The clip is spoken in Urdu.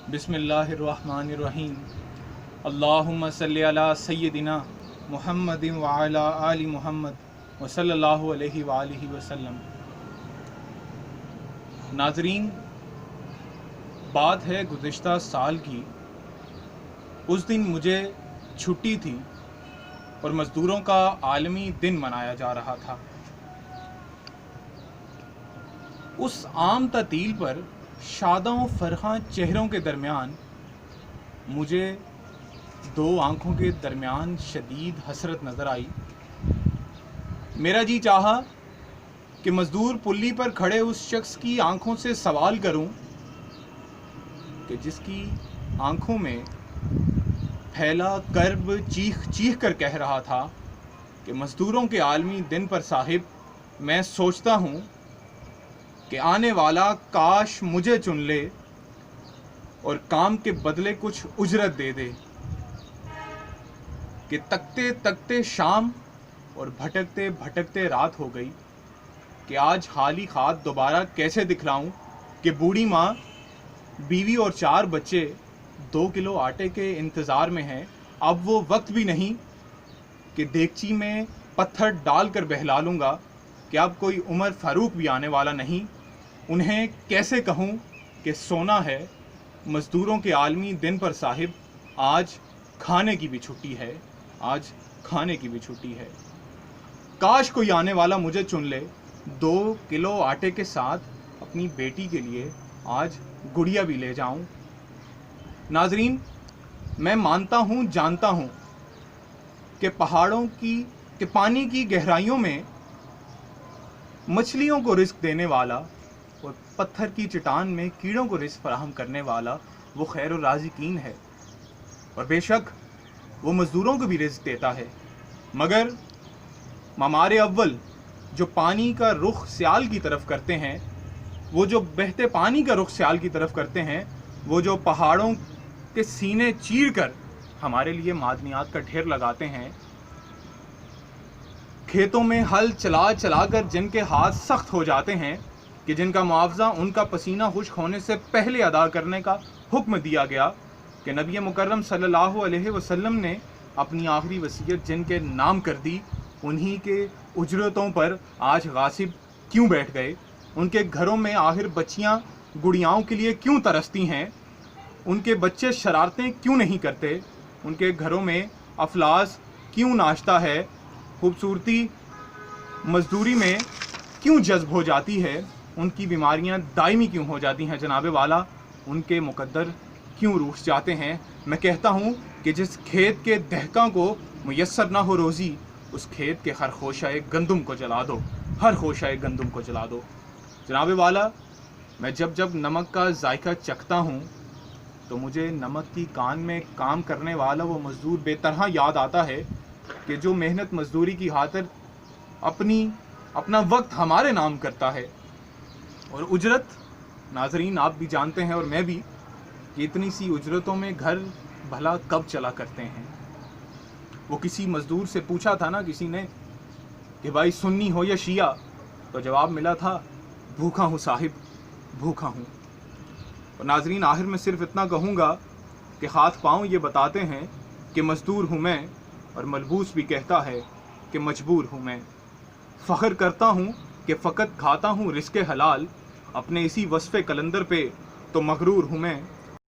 بسم اللہ الرحمن الرحیم اللہم صلی علی سیدنا محمد وعلی آل محمد وصلی اللہ علیہ وآلہ وسلم۔ ناظرین، بات ہے گزشتہ سال کی۔ اس دن مجھے چھٹی تھی اور مزدوروں کا عالمی دن منایا جا رہا تھا۔ اس عام تعطیل پر شاداں و فرحاں چہروں کے درمیان مجھے دو آنکھوں کے درمیان شدید حسرت نظر آئی۔ میرا جی چاہا کہ مزدور پلی پر کھڑے اس شخص کی آنکھوں سے سوال کروں کہ جس کی آنکھوں میں پھیلا کرب چیخ چیخ کر کہہ رہا تھا کہ مزدوروں کے عالمی دن پر صاحب، میں سوچتا ہوں کہ آنے والا کاش مجھے چن لے اور کام کے بدلے کچھ اجرت دے دے، کہ تکتے تکتے شام اور بھٹکتے بھٹکتے رات ہو گئی، کہ آج خالی ہاتھ دوبارہ کیسے دکھلاؤں کہ بوڑھی ماں، بیوی اور 4 بچے 2 کلو آٹے کے انتظار میں ہیں۔ اب وہ وقت بھی نہیں کہ دیگچی میں پتھر ڈال کر بہلا لوں گا، کہ اب کوئی عمر فاروق بھی آنے والا نہیں۔ انہیں کیسے کہوں کہ سونا ہے مزدوروں کے عالمی دن پر صاحب، آج کھانے کی بھی چھٹی ہے، آج کھانے کی بھی چھٹی ہے۔ کاش کوئی آنے والا مجھے چن لے، 2 کلو آٹے کے ساتھ اپنی بیٹی کے لیے آج گڑیا بھی لے جاؤں۔ ناظرین، میں مانتا ہوں، جانتا ہوں کہ پہاڑوں کی کہ پانی کی گہرائیوں میں مچھلیوں کو رزق دینے والا اور پتھر کی چٹان میں کیڑوں کو رزق فراہم کرنے والا وہ خیر الرازقین ہے، اور بے شک وہ مزدوروں کو بھی رزق دیتا ہے۔ مگر معمار اول جو پانی کا رخ سیال کی طرف کرتے ہیں، وہ جو بہتے پانی کا رخ سیال کی طرف کرتے ہیں، وہ جو پہاڑوں کے سینے چیر کر ہمارے لیے معدنیات کا ڈھیر لگاتے ہیں، کھیتوں میں ہل چلا چلا کر جن کے ہاتھ سخت ہو جاتے ہیں کہ جن کا معاوضہ ان کا پسینہ خشک ہونے سے پہلے ادا کرنے کا حکم دیا گیا، کہ نبی مکرم صلی اللہ علیہ وسلم نے اپنی آخری وصیت جن کے نام کر دی، انہی کے اجرتوں پر آج غاصب کیوں بیٹھ گئے؟ ان کے گھروں میں آخر بچیاں گڑیاؤں کے لیے کیوں ترستی ہیں؟ ان کے بچے شرارتیں کیوں نہیں کرتے؟ ان کے گھروں میں افلاس کیوں ناشتا ہے؟ خوبصورتی مزدوری میں کیوں جذب ہو جاتی ہے؟ ان کی بیماریاں دائمی کیوں ہو جاتی ہیں جناب والا؟ ان کے مقدر کیوں روٹھ جاتے ہیں؟ میں کہتا ہوں کہ جس کھیت کے دہقاں کو میسر نہ ہو روزی، اس کھیت کے ہر خوشہ گندم کو جلا دو، ہر خوشہ گندم کو جلا دو۔ جناب والا، میں جب جب نمک کا ذائقہ چکھتا ہوں تو مجھے نمک کی کان میں کام کرنے والا وہ مزدور بے طرح یاد آتا ہے کہ جو محنت مزدوری کی خاطر اپنا وقت ہمارے نام کرتا ہے، اور اجرت، ناظرین آپ بھی جانتے ہیں اور میں بھی، کہ اتنی سی اجرتوں میں گھر بھلا کب چلا کرتے ہیں۔ وہ کسی مزدور سے پوچھا تھا نا کسی نے کہ بھائی سنی ہو یا شیعہ، تو جواب ملا تھا بھوکا ہوں صاحب، بھوکا ہوں۔ اور ناظرین آخر میں صرف اتنا کہوں گا کہ ہاتھ پاؤں یہ بتاتے ہیں کہ مزدور ہوں میں، اور ملبوس بھی کہتا ہے کہ مجبور ہوں میں۔ فخر کرتا ہوں کہ فقط کھاتا ہوں رزق حلال، اپنے اسی وصف کلندر پہ تو مغرور ہوں میں۔